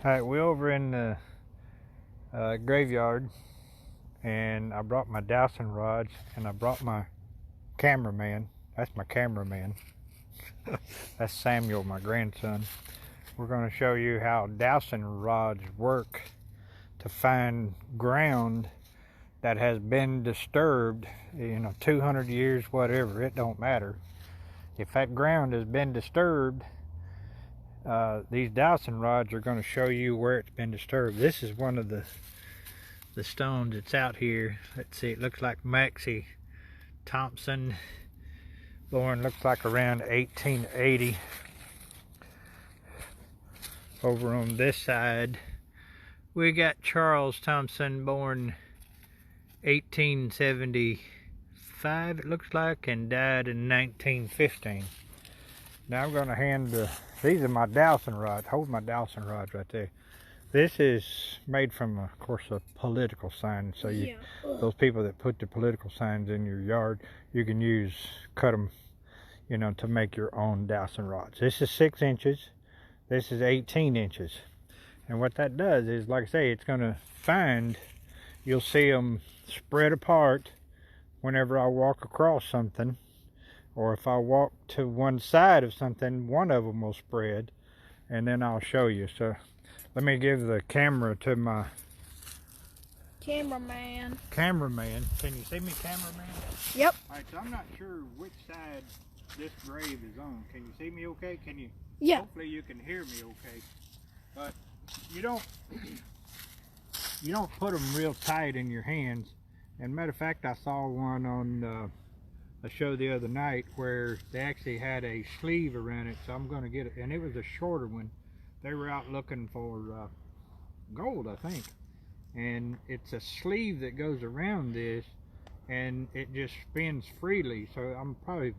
Alright, we're over in the graveyard, and I brought my dowsing rods, and I brought my cameraman. That's my cameraman. That's Samuel, my grandson. We're going to show you how dowsing rods work to find ground that has been disturbed, 200 years, whatever, it don't matter. If that ground has been disturbed, these dowsing rods are going to show you where it's been disturbed. This is one of the stones that's out here. Let's see, it looks like Maxie Thompson, born, looks like around 1880. Over on this side, we got Charles Thompson, born 1875, it looks like, and died in 1915. Now I'm going to hand these are my dowsing rods. Hold my dowsing rods right there. This is made from, of course, a political sign. So those people that put the political signs in your yard, you can cut them, to make your own dowsing rods. This is 6 inches. This is 18 inches. And what that does is, like I say, it's going to find, you'll see them spread apart whenever I walk across something. Or if I walk to one side of something, one of them will spread, and then I'll show you. So let me give the camera to my cameraman. Can you see me, cameraman? Yep. All right, so I'm not sure which side this grave is on. Can you see me okay? Can you? Yeah. Hopefully you can hear me okay. But you don't put them real tight in your hands. And matter of fact, I saw one on a show the other night where they actually had a sleeve around it, so I'm going to get it, and it was a shorter one. They were out looking for gold, I think, and it's a sleeve that goes around this, and it just spins freely. So I'm probably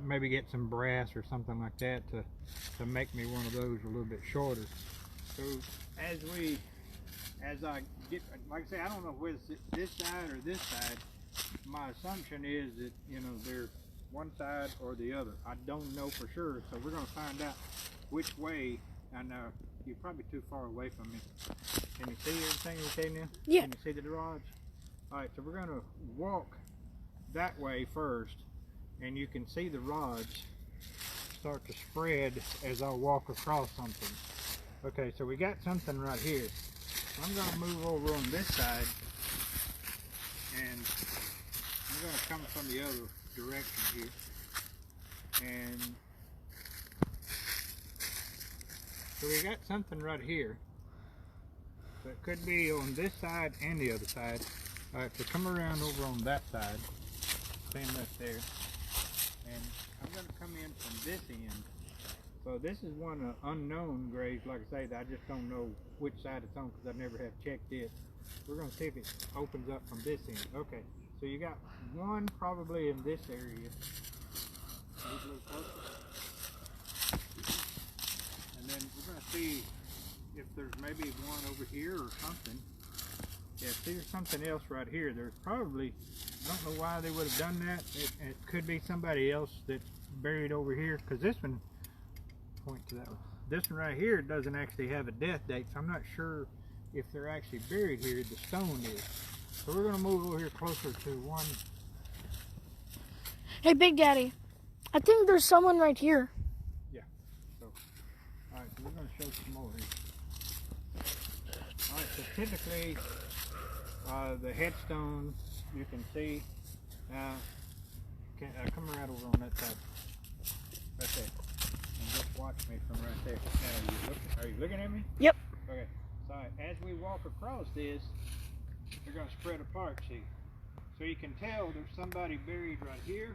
maybe get some brass or something like that to make me one of those a little bit shorter. So as I get, like I say, I don't know whether it's this side or this side. My assumption is that, they're one side or the other. I don't know for sure, so we're going to find out which way. I know you're probably too far away from me. Can you see everything okay now? Yeah. Can you see the rods? Alright, so we're going to walk that way first, and you can see the rods start to spread as I walk across something. Okay, so we got something right here. I'm going to move over on this side, and I'm going to come from the other direction here, and so we got something right here. So it could be on this side and the other side. Alright, so come around over on that side, stand up there, and I'm going to come in from this end. So this is one of unknown graves, like I say, that I just don't know which side it's on because I never have checked it. We're going to see if it opens up from this end. Okay, so you got one probably in this area. Move a little closer. And then we're going to see if there's maybe one over here or something. Yeah, see, there's something else right here. There's probably, I don't know why they would have done that. It could be somebody else that's buried over here, because this one, point to that one. This one right here doesn't actually have a death date, so I'm not sure if they're actually buried here. The stone is. So we're going to move over here closer to one. Hey, Big Daddy, I think there's someone right here. Yeah. So, all right, so we're going to show some more here. All right, so typically the headstone you can see. Come around over on that side. Right there. And just watch me from right there. Are you looking at me? Yep. Okay. So as we walk across this, they're going to spread apart, see. So you can tell there's somebody buried right here.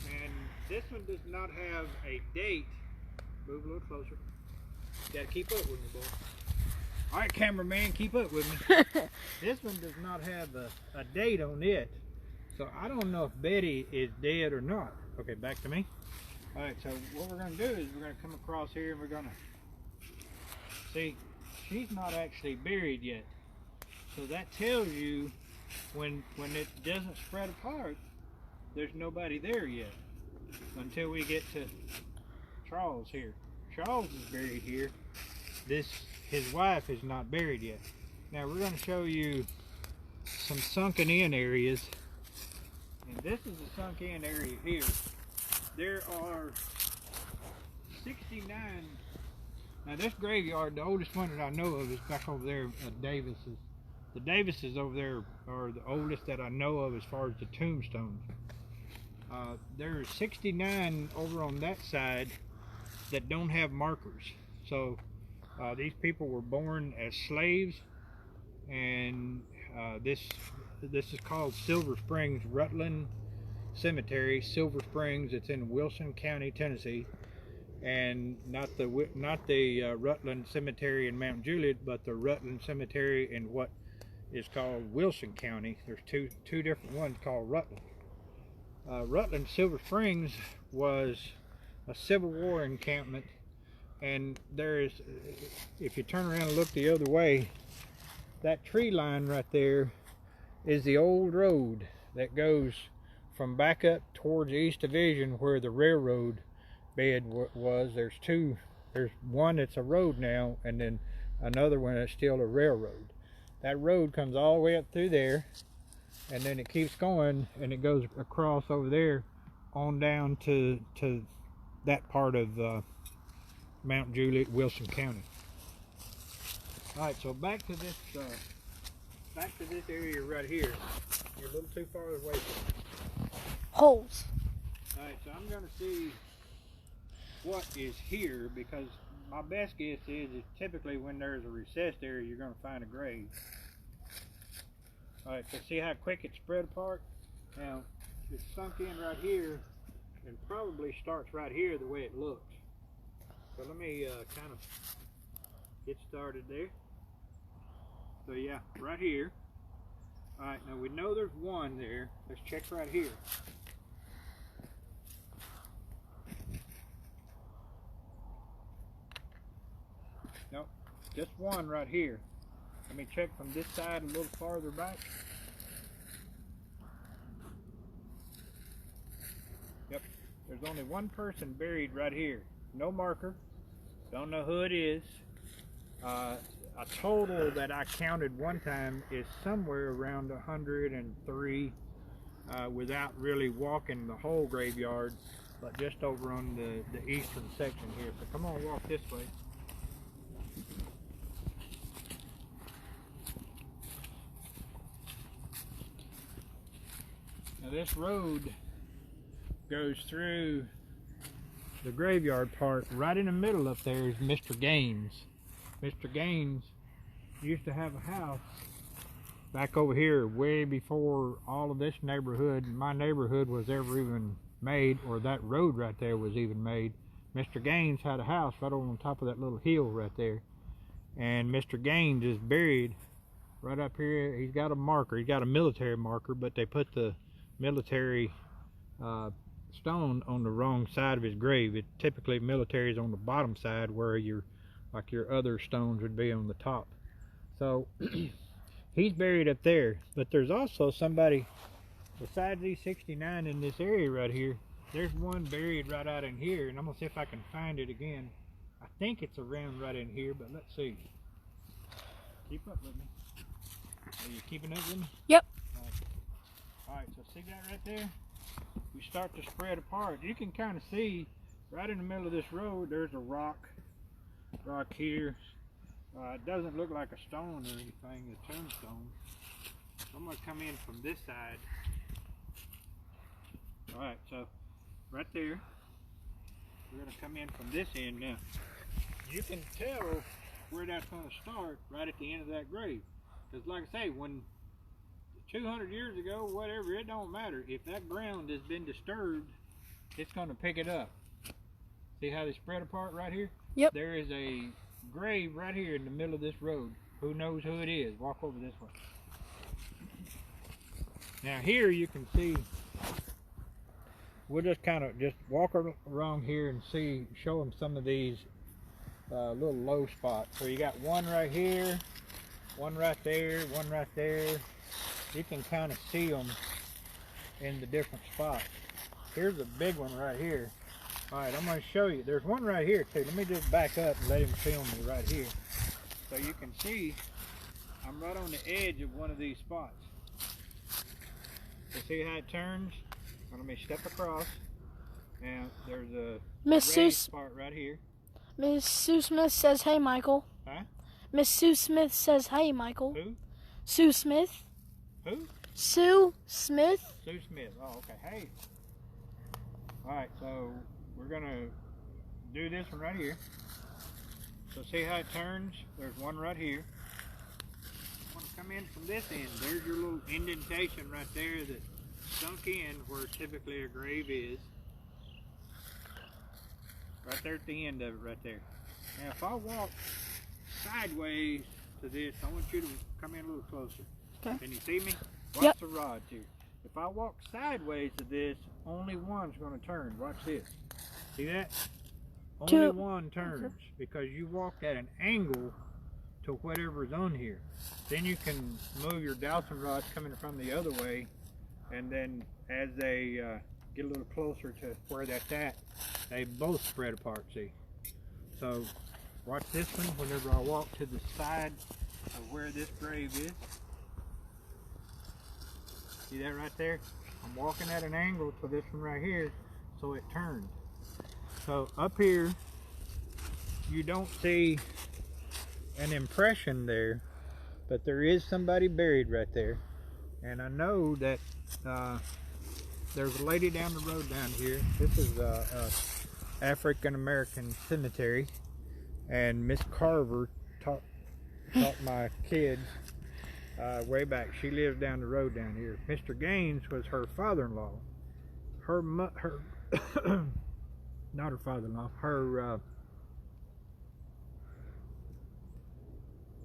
And this one does not have a date. Move a little closer. You got to keep up with me, boy. All right, cameraman, keep up with me. This one does not have a date on it. So I don't know if Betty is dead or not. Okay, back to me. All right, so what we're going to do is we're going to come across here and we're going to see she's not actually buried yet. So that tells you when it doesn't spread apart, there's nobody there yet until we get to Charles here. Charles is buried here. This his wife is not buried yet. Now we're going to show you some sunken in areas, and this is the sunk in area here. There are 69. Now this graveyard, the oldest one that I know of, is back over there at Davis's. The Davises over there are the oldest that I know of as far as the tombstones. There are 69 over on that side that don't have markers. So these people were born as slaves, and this is called Silver Springs Rutland Cemetery. Silver Springs, it's in Wilson County, Tennessee, and not the Rutland Cemetery in Mount Juliet, but the Rutland Cemetery in what is called Wilson County. There's two different ones called Rutland. Rutland Silver Springs was a Civil War encampment, and there is, if you turn around and look the other way, that tree line right there is the old road that goes from back up towards East Division where the railroad bed was. There's one that's a road now, and then another one that's still a railroad. That road comes all the way up through there, and then it keeps going, and it goes across over there on down to that part of Mount Juliet, Wilson County. All right, so back to this area right here. You're a little too far away from it. Holes. All right, so I'm going to see what is here, because my best guess is typically when there's a recessed area, you're going to find a grave. All right, so see how quick it spread apart? Now, it's sunk in right here and probably starts right here the way it looks. So let me kind of get started there. So yeah, right here. All right, now we know there's one there. Let's check right here. Nope, just one right here. Let me check from this side a little farther back. Yep, there's only one person buried right here. No marker. Don't know who it is. A total that I counted one time is somewhere around 103 without really walking the whole graveyard, but just over on the eastern section here. So come on, walk this way. Now this road goes through the graveyard part. Right in the middle up there is Mr. Gaines. Mr. Gaines used to have a house back over here way before all of this neighborhood, my neighborhood, was ever even made, or that road right there was even made. Mr. Gaines had a house right over on top of that little hill right there, and Mr. Gaines is buried right up here. He's got a marker, he's got a military marker, but they put the military stone on the wrong side of his grave. Typically military is on the bottom side, where your other stones would be on the top. So he's buried up there, but there's also somebody besides these 69 in this area right here. There's one buried right out in here, and I'm gonna see if I can find it again. I think it's around right in here, but let's see. Keep up with me. Are you keeping up with me? Yep. Alright, so see that right there? We start to spread apart. You can kind of see right in the middle of this road, there's a rock here. It doesn't look like a stone or anything, a tombstone. I'm going to come in from this side. Alright, so right there, we're going to come in from this end now. You can tell where that's going to start right at the end of that grave. Because like I say, when 200 years ago, whatever, it don't matter. If that ground has been disturbed, it's going to pick it up. See how they spread apart right here? Yep. There is a grave right here in the middle of this road. Who knows who it is? Walk over this way. Now here you can see, we'll just kind of just walk around here and show them some of these little low spots. So you got one right here, one right there, one right there. You can kind of see them in the different spots. Here's a big one right here. All right, I'm going to show you. There's one right here too. Let me just back up and let him film me right here. So you can see I'm right on the edge of one of these spots. So see how it turns? Now let me step across. And there's a raised part right here. Miss Sue Smith says, "Hey, Michael." Huh? Miss Sue Smith says, "Hey, Michael." Who? Sue Smith. Who? Sue Smith. Sue Smith. Oh, okay. Hey. All right. So we're gonna do this one right here. So see how it turns? There's one right here. I want to come in from this end. There's your little indentation right there that sunk in where typically a grave is. Right there at the end of it right there. Now if I walk sideways to this, I want you to come in a little closer. Okay. Can you see me? Watch Yep. the rod too. If I walk sideways to this, only one's going to turn. Watch this. See that? Only one turns because you walked at an angle to whatever's on here. Then you can move your dowsing rods coming from the other way, and then as they get a little closer to where that's at, they both spread apart, see? So watch this one whenever I walk to the side of where this grave is. See that right there? I'm walking at an angle to this one right here, so it turns. So up here, you don't see an impression there, but there is somebody buried right there. And I know that there's a lady down the road down here. This is a African American cemetery, and Miss Carver taught my kids way back. She lives down the road down here. Mr. Gaines was her father-in-law. Her not her father-in-law.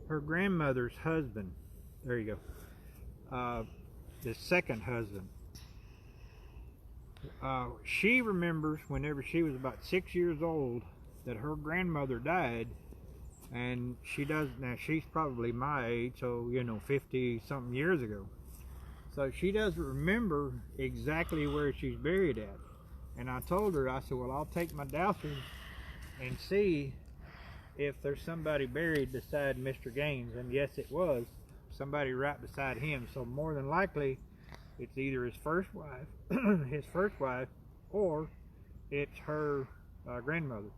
Her grandmother's husband. There you go. The second husband. She remembers whenever she was about 6 years old that her grandmother died, and she does now. She's probably my age, so 50 something years ago. So she doesn't remember exactly where she's buried at. And I told her, I said, well, I'll take my dowsers and see if there's somebody buried beside Mr. Gaines. And yes, it was somebody right beside him. So more than likely, it's either his first wife, or it's her grandmother.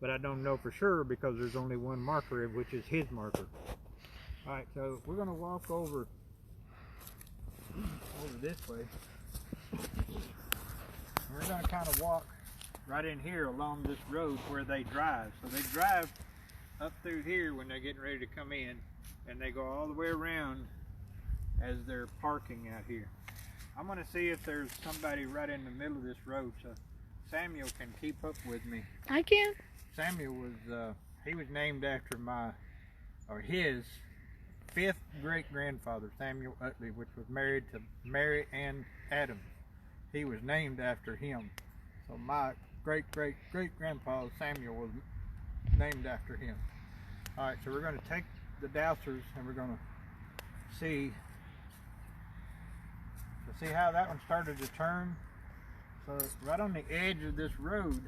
But I don't know for sure because there's only one marker, which is his marker. All right, so we're gonna walk over this way. We're gonna kind of walk right in here along this road where they drive. So they drive up through here when they're getting ready to come in, and they go all the way around as they're parking out here. I'm gonna see if there's somebody right in the middle of this road so Samuel can keep up with me. I can. Samuel was, he was named after his fifth great-grandfather, Samuel Utley, which was married to Mary Ann Adams. He was named after him. So my great-great-great-grandpa, Samuel, was named after him. All right, so we're going to take the dowsers and we're going to see how that one started to turn. So right on the edge of this road,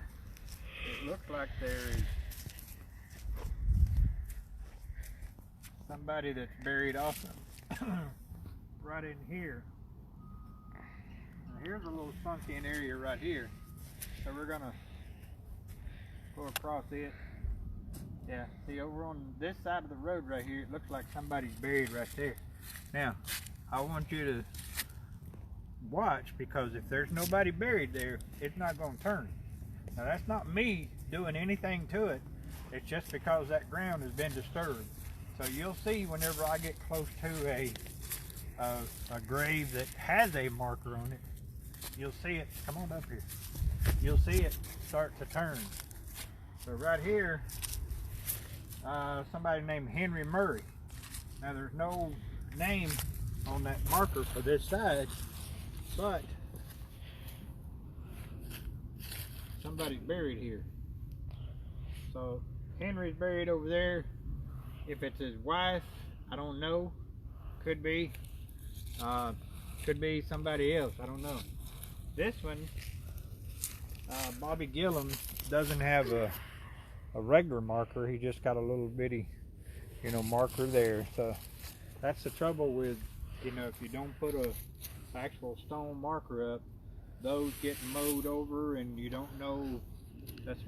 it looks like there is somebody that's buried also right in here. Now here's a little sunken in area right here. So we're gonna go across it. Yeah, see over on this side of the road right here, it looks like somebody's buried right there. Now, I want you to watch, because if there's nobody buried there, it's not gonna turn. Now that's not me doing anything to it. It's just because that ground has been disturbed. So you'll see whenever I get close to a grave that has a marker on it, you'll see it. Come on up here. You'll see it start to turn. So right here, somebody named Henry Murray. Now there's no name on that marker for this side, but somebody's buried here. So Henry's buried over there. If it's his wife, I don't know. Could be somebody else. I don't know. This one, Bobby Gillum, doesn't have a regular marker. He just got a little bitty marker there. So that's the trouble with, if you don't put a actual stone marker up, those get mowed over and you don't know. That's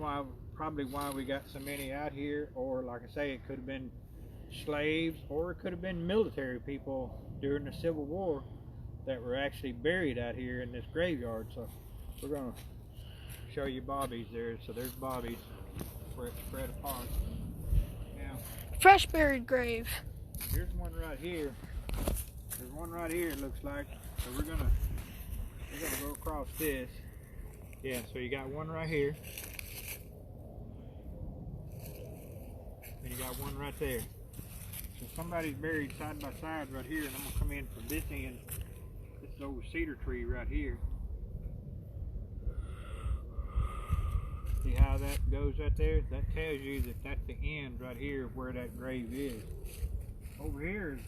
probably why we got so many out here. Or like I say, it could have been slaves, or it could have been military people during the Civil War that were actually buried out here in this graveyard. So we're gonna show you Bobby's there. So there's Bobby's where it's spread apart. Now, Fresh buried grave. here's one right here. There's one right here, it looks like. So we're gonna go across this. Yeah, so you got one right here. And you got one right there. So somebody's buried side by side right here, and I'm gonna come in from this end. This old cedar tree right here. See how that goes right there? That tells you that that's the end right here of where that grave is. Over here is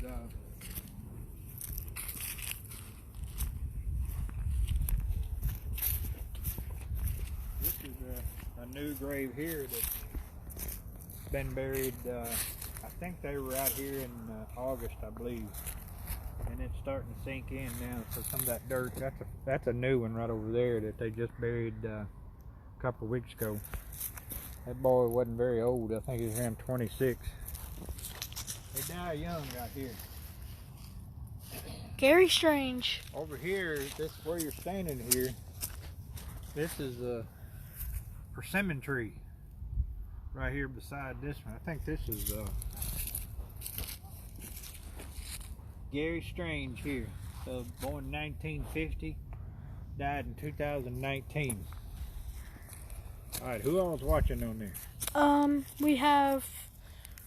this is a new grave here that's been buried. I think they were out here in August, I believe, and it's starting to sink in now. So some of that dirt, that's a new one right over there that they just buried a couple of weeks ago. That boy wasn't very old. I think he was around 26. They die young out here. Very strange. Over here, this where you're standing here, this is a persimmon tree right here beside this one. I think this is Gary Strange here. So born 1950, died in 2019. All right, who all's watching on there? We have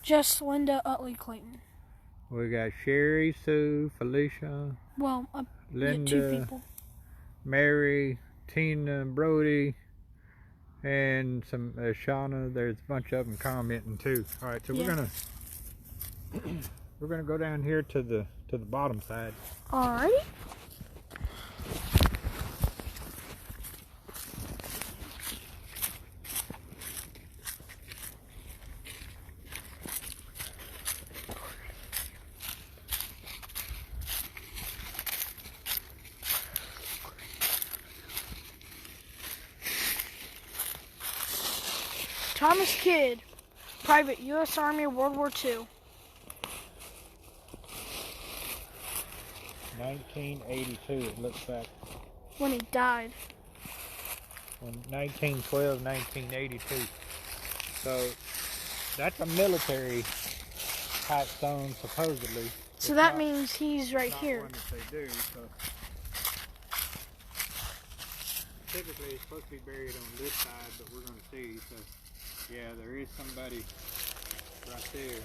just Linda Utley Clayton. We got Sherry, Sue, Felicia, Well, Linda, 2 people. Mary, Tina, Brody, and some Shauna. There's a bunch of them commenting too. All right, so Yeah. we're gonna go down here to the bottom side. All right. Thomas Kidd, Private U.S. Army, World War II. 1982, it looks like. When he died. 1912, 1982. So that's a military type stone, supposedly. So that means he's right not here. One that they do. So typically, it's supposed to be buried on this side, but we're going to see. So yeah, there is somebody right there.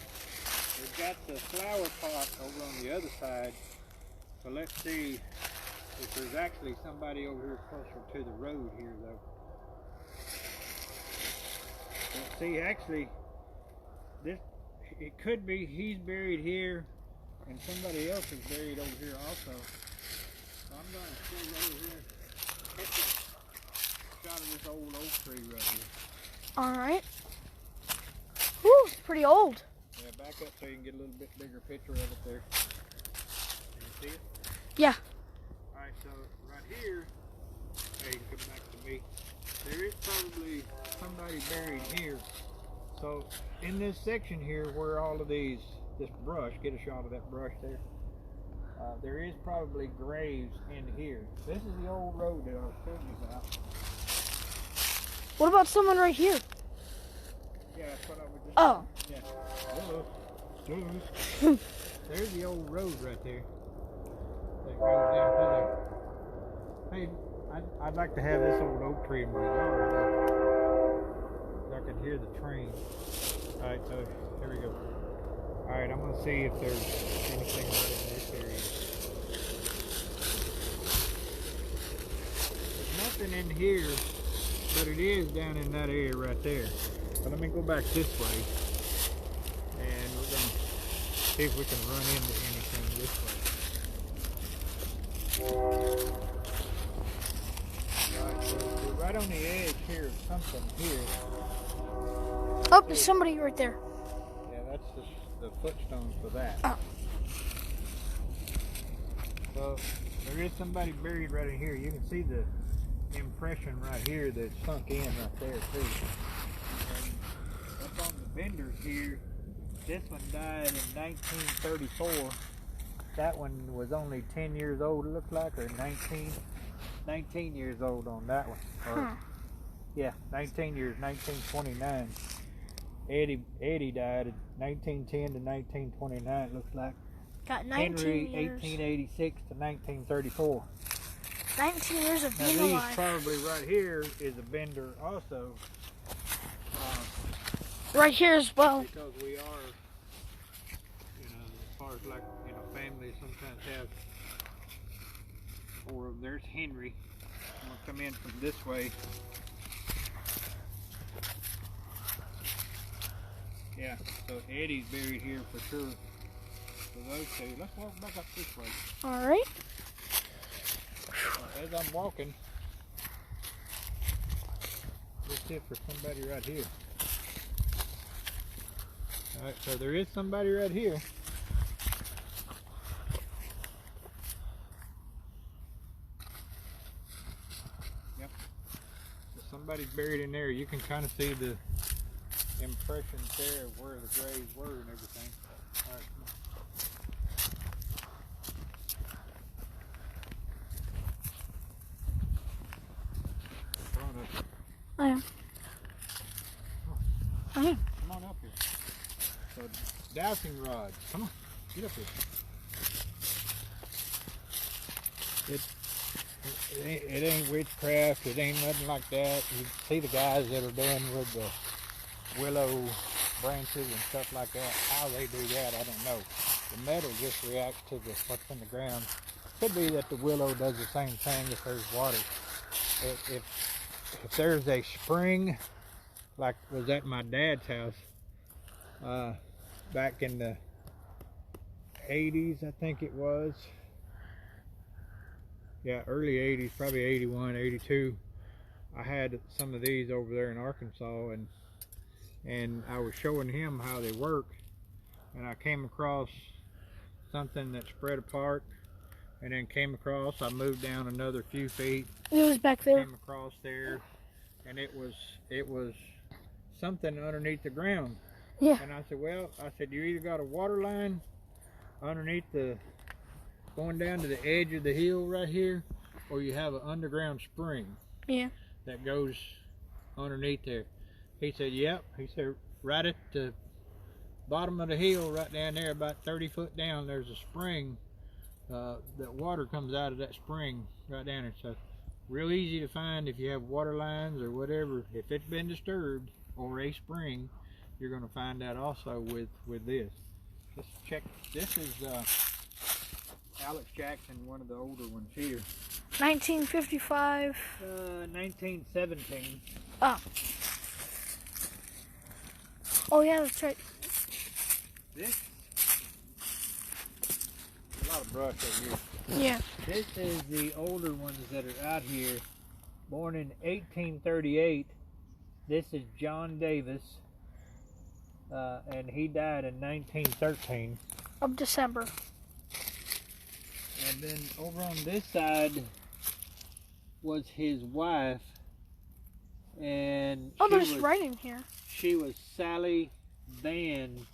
They've got the flower pot over on the other side. So let's see if there's actually somebody over here closer to the road here, though. Let's see, actually, it could be he's buried here, and somebody else is buried over here also. So I'm going to stay over here, take a shot of this old oak tree right here. All right. Whew, it's pretty old. Yeah, back up so you can get a little bit bigger picture of it there. Can you see it? Yeah. Alright, so right here, hey, you can come back to me. There is probably somebody buried here. So in this section here where all of this brush, get a shot of that brush there. There is probably graves in here. This is the old road that I was telling you about. What about someone right here? Yeah, that's what I was just Oh. Yeah. Hello. There's the old road right there. That goes down through there. Hey, I'd like to have this old oak tree in my yard. I can hear the train. Alright, so here we go. Alright, I'm going to see if there's anything right in this area. There's nothing in here, but it is down in that area right there. But let me go back this way, and we're going to see if we can run into anything this way. Alright, so we're right on the edge here of something here. Oh, there's somebody right there. Yeah, the footstones for that. Oh. So there is somebody buried right in here. You can see the impression right here that sunk in right there too. And up on the benders here, this one died in 1934. That one was only 10 years old, it looked like, or 19 years old on that one. Or, yeah, 19 years, 1929. Eddie died in 1910 to 1929, it looks like. Got 19 Henry, years. 1886 to 1934. 19 years of Now being these alive. probably right here is a bender also. Right here as well. Because we are, you know, as far as like, you know, families sometimes have, or there's Henry. I'm gonna come in from this way. Yeah, so Eddie's buried here for sure. So those two. Let's walk back up this way. All right. As I'm walking, let's see for somebody right here. Alright, so there is somebody right here. Yep. So somebody's buried in there. You can kind of see the impressions there of where the graves were and everything. Alright, come on. I am. I am. Come on up here. So, dowsing rods. Come on, get up here. It ain't witchcraft. It ain't nothing like that. You see the guys that are doing with the willow branches and stuff like that. How they do that, I don't know. The metal just reacts to what's in the ground. Could be that the willow does the same thing if there's water. If there's a spring, like was at my dad's house back in the 80s, I think it was. Yeah, early 80s, probably 81, 82. I had some of these over there in Arkansas, and I was showing him how they work, and I came across something that spread apart, and then came across, I moved down another few feet. It was back there. Came across there, and it was something underneath the ground. Yeah. And I said, you either got a water line underneath going down to the edge of the hill right here, or you have an underground spring. Yeah. That goes underneath there. He said, yep. He said, right at the bottom of the hill, right down there, about 30 foot down, there's a spring. That water comes out of that spring right down there. So real easy to find if you have water lines or whatever. If it's been disturbed or a spring, you're going to find that also with this. Let's check. This is Alex Jackson, one of the older ones here. 1955. 1917. Oh. Oh yeah, that's right. This, a lot of brush over here. Yeah. This is the older ones that are out here. Born in 1838. This is John Davis. And he died in 1913. Of December. And then over on this side was his wife. And Oh, there's writing here. She was Sally Van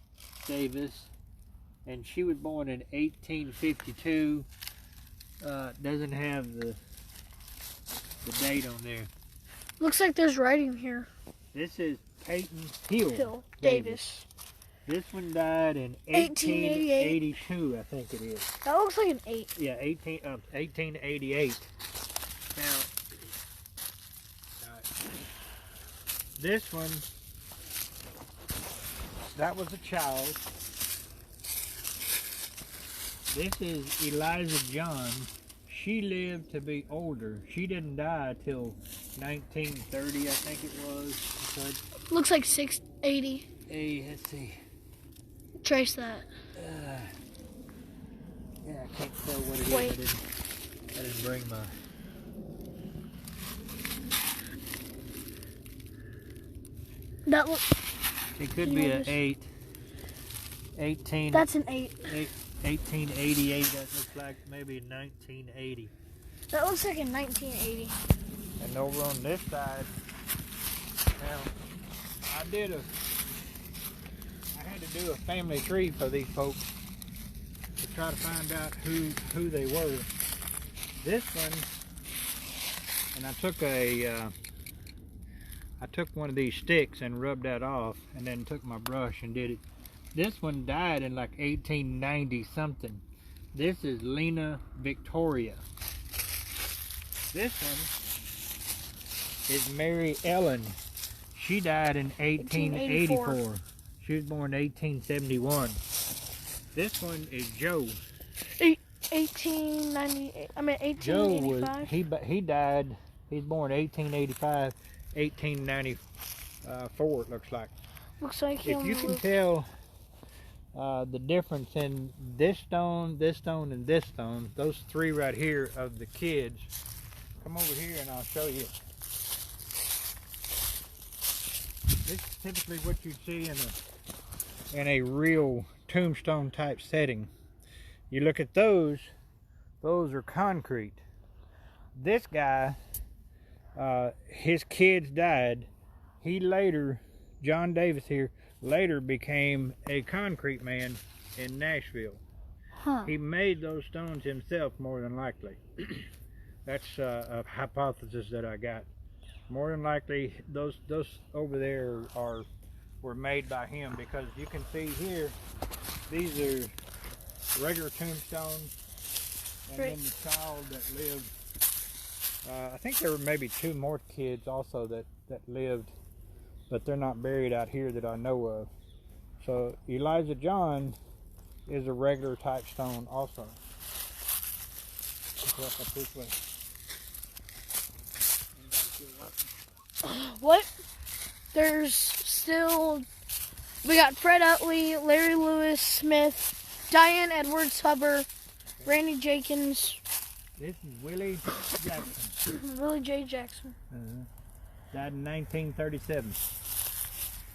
Davis. And she was born in 1852. Doesn't have the date on there. Looks like there's writing here. This is Peyton Hill Davis. This one died in 1882, I think it is. That looks like an 8. Yeah, 1888. Now, this one, that was a child. This is Eliza John. She lived to be older. She didn't die till 1930, I think it was. But, Looks like 680. hey, let's see. Trace that. Yeah, I can't tell what it is. Wait. I didn't bring my... That look. It could be an 8. 18. That's an 8. 1888. That looks like maybe 1980. That looks like a 1980. And over on this side, now I had to do a family tree for these folks to try to find out who they were. This one, and I took one of these sticks and rubbed that off, and then took my brush and did it. This one died in like 1890 something. This is Lena Victoria. This one is Mary Ellen. She died in 1884. She was born in 1871. This one is Joe. 1898. I mean 1885. Joe was he died. He's born 1885, 1894. It looks like. Looks like If you can tell the difference in this stone, and this stone, those three right here of the kids. Come over here and I'll show you. This is typically what you'd see in a real tombstone type setting. You look at those are concrete. This guy, his kids died. He later, John Davis here, later became a concrete man in Nashville. Huh. He made those stones himself, more than likely. That's a hypothesis that I got. More than likely, those over there were made by him, because you can see here, these are regular tombstones, and then the child that lived. I think there were maybe 2 more kids also that lived, but they're not buried out here that I know of. So Elijah John is a regular type stone also. What? There's still, we got Fred Utley, Larry Lewis Smith, Diane Edwards Hubbard, Randy Jenkins. This is Willie Jackson. Willie J. Jackson. Died in 1937.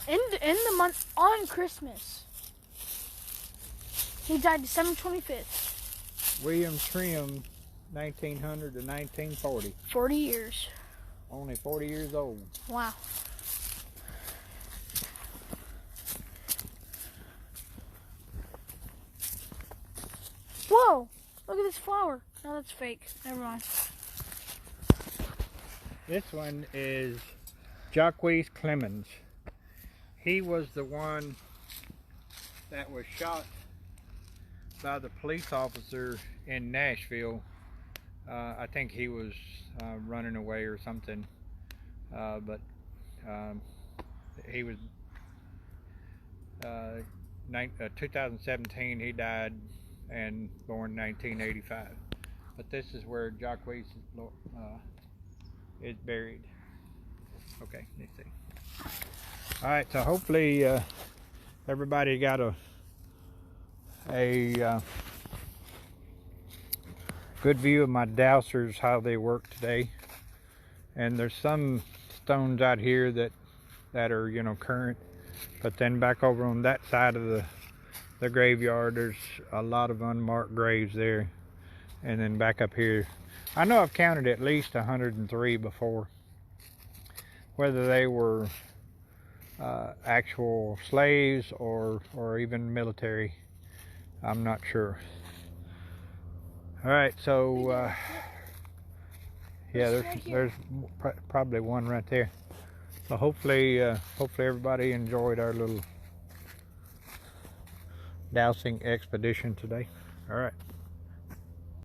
In the month on Christmas. He died December 25th. William Trim, 1900 to 1940. 40 years. Only 40 years old. Wow. Whoa! Look at this flower. No, that's fake. Never mind. This one is Jacques Clemens. He was the one that was shot by the police officer in Nashville. I think he was running away or something, but he was 2017 he died, and born 1985. But this is where Jacques is buried. Okay, let's see. All right, so hopefully everybody got a good view of my dowsers, how they work today. And there's some stones out here that are, you know, current, but then back over on that side of the graveyard, there's a lot of unmarked graves there. And then back up here, I know I've counted at least 103 before. Whether they were actual slaves or even military, I'm not sure. All right, so yeah, there's probably one right there. So hopefully everybody enjoyed our little dowsing expedition today. All right.